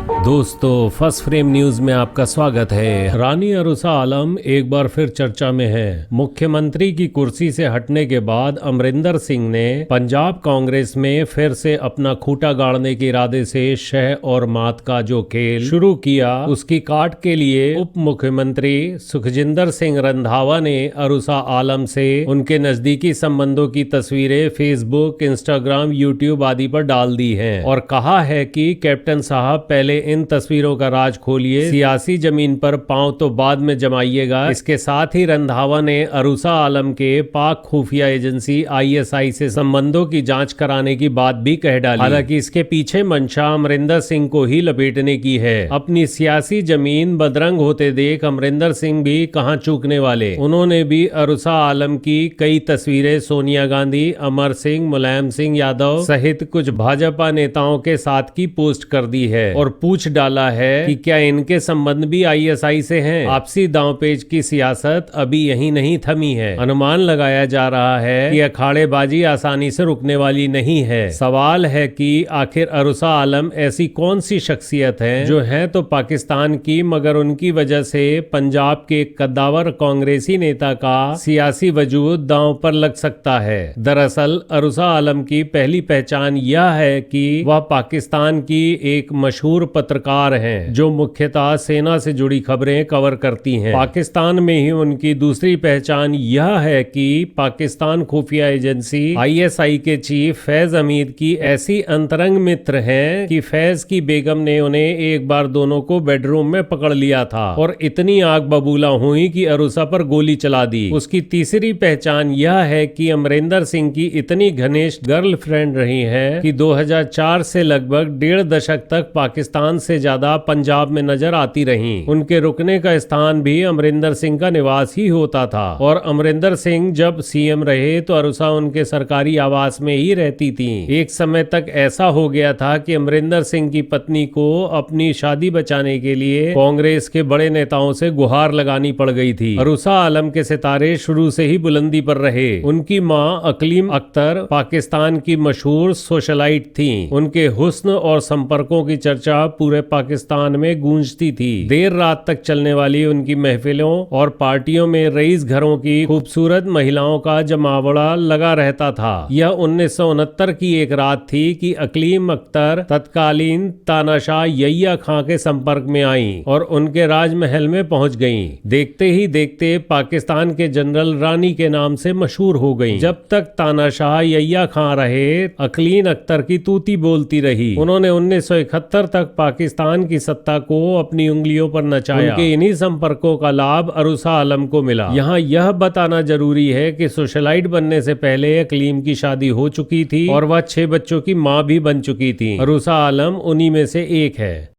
दोस्तों, first frame news में आपका स्वागत है। रानी अरुसा आलम एक बार फिर चर्चा में है। मुख्यमंत्री की कुर्सी से हटने के बाद अमरिंदर सिंह ने पंजाब कांग्रेस में फिर से अपना खूंटा गाड़ने के इरादे से शह और मात का जो खेल शुरू किया, उसकी काट के लिए उप मुख्यमंत्री सुखजिंदर सिंह रंधावा ने अरुसा आलम से उनके नजदीकी संबंधों की तस्वीरें फेसबुक, इंस्टाग्राम, यूट्यूब आदि पर डाल दी हैं और कहा है कि कैप्टन साहब पहले इन तस्वीरों का राज खोलिए, सियासी जमीन पर पांव तो बाद में जमाइएगा। इसके साथ ही रंधावा ने अरुसा आलम के पाक खुफिया एजेंसी ISI से संबंधों की जांच कराने की बात भी कह डाली। हालांकि इसके पीछे मंशा अमरिंदर सिंह को ही लपेटने की है। अपनी सियासी जमीन बदरंग होते देख अमरिंदर सिंह भी कहां चूकने वाले। उन्होंने भी अरुसा आलम की कई तस्वीरें सोनिया गांधी, अमर सिंह, मुलायम सिंह यादव सहित कुछ भाजपा नेताओं के साथ की पोस्ट कर दी है और पूछ डाला है कि क्या इनके संबंध भी ISI से हैं। आपसी दांवपेच की सियासत अभी यहीं नहीं थमी है। अनुमान लगाया जा रहा है कि अखाड़ेबाजी आसानी से रुकने वाली नहीं है। सवाल है कि आखिर अरुसा आलम ऐसी कौन सी शख्सियत है जो है तो पाकिस्तान की, मगर उनकी वजह से पंजाब के कद्दावर कांग्रेसी नेता का सियासी वजूद दांव पर लग सकता है। दरअसल अरुसा आलम की पहली पहचान यह है कि वह पाकिस्तान की एक मशहूर पत्रकार हैं जो मुख्यतः सेना से जुड़ी खबरें कवर करती हैं। पाकिस्तान में ही उनकी दूसरी पहचान यह है कि पाकिस्तान खुफिया एजेंसी ISI के चीफ फैज हमीद की ऐसी अंतरंग मित्र हैं कि फैज की बेगम ने उन्हें एक बार दोनों को बेडरूम में पकड़ लिया था और इतनी आग बबूला हुई कि अरुसा पर गोली चला दी। उसकी तीसरी पहचान यह है कि अमरिंदर सिंह की इतनी घनिष्ठ गर्लफ्रेंड रही है कि 2004 से लगभग 1.5 दशक तक पाकिस्तान से ज्यादा पंजाब में नजर आती रहीं। उनके रुकने का स्थान भी अमरिंदर सिंह का निवास ही होता था और अमरिंदर सिंह जब CM रहे तो अरुसा उनके सरकारी आवास में ही रहती थी। एक समय तक ऐसा हो गया था कि अमरिंदर सिंह की पत्नी को अपनी शादी बचाने के लिए कांग्रेस के बड़े नेताओं से गुहार लगानी पड़ गई थी। अरुसा आलम के सितारे शुरू से ही बुलंदी पर रहे। उनकी मां अकलीम अख्तर पाकिस्तान की मशहूर सोशलाइट थी। उनके हुस्न और संपर्कों की चर्चा पूरे पाकिस्तान में गूंजती थी। देर रात तक चलने वाली उनकी महफिलों और पार्टियों में रईस घरों की खूबसूरत महिलाओं का जमावड़ा लगा रहता था। यह 1969 की एक रात थी कि अकलीम अख्तर तत्कालीन तानाशाह यहिया खां के संपर्क में आईं और उनके राजमहल में पहुंच गईं। देखते ही देखते पाकिस्तान के जनरल रानी के नाम से मशहूर हो गईं। जब तक तानाशाह यहिया खां रहे, अकलीम अख्तर की तूती बोलती रही। उन्होंने 1971 तक पाकिस्तान की सत्ता को अपनी उंगलियों पर नचाया। उनके इन्हीं संपर्कों का लाभ अरुसा आलम को मिला। यहाँ यह बताना जरूरी है कि सोशलाइट बनने से पहले अकलीम की शादी हो चुकी थी और वह 6 बच्चों की मां भी बन चुकी थी। अरुसा आलम उन्हीं में से एक है।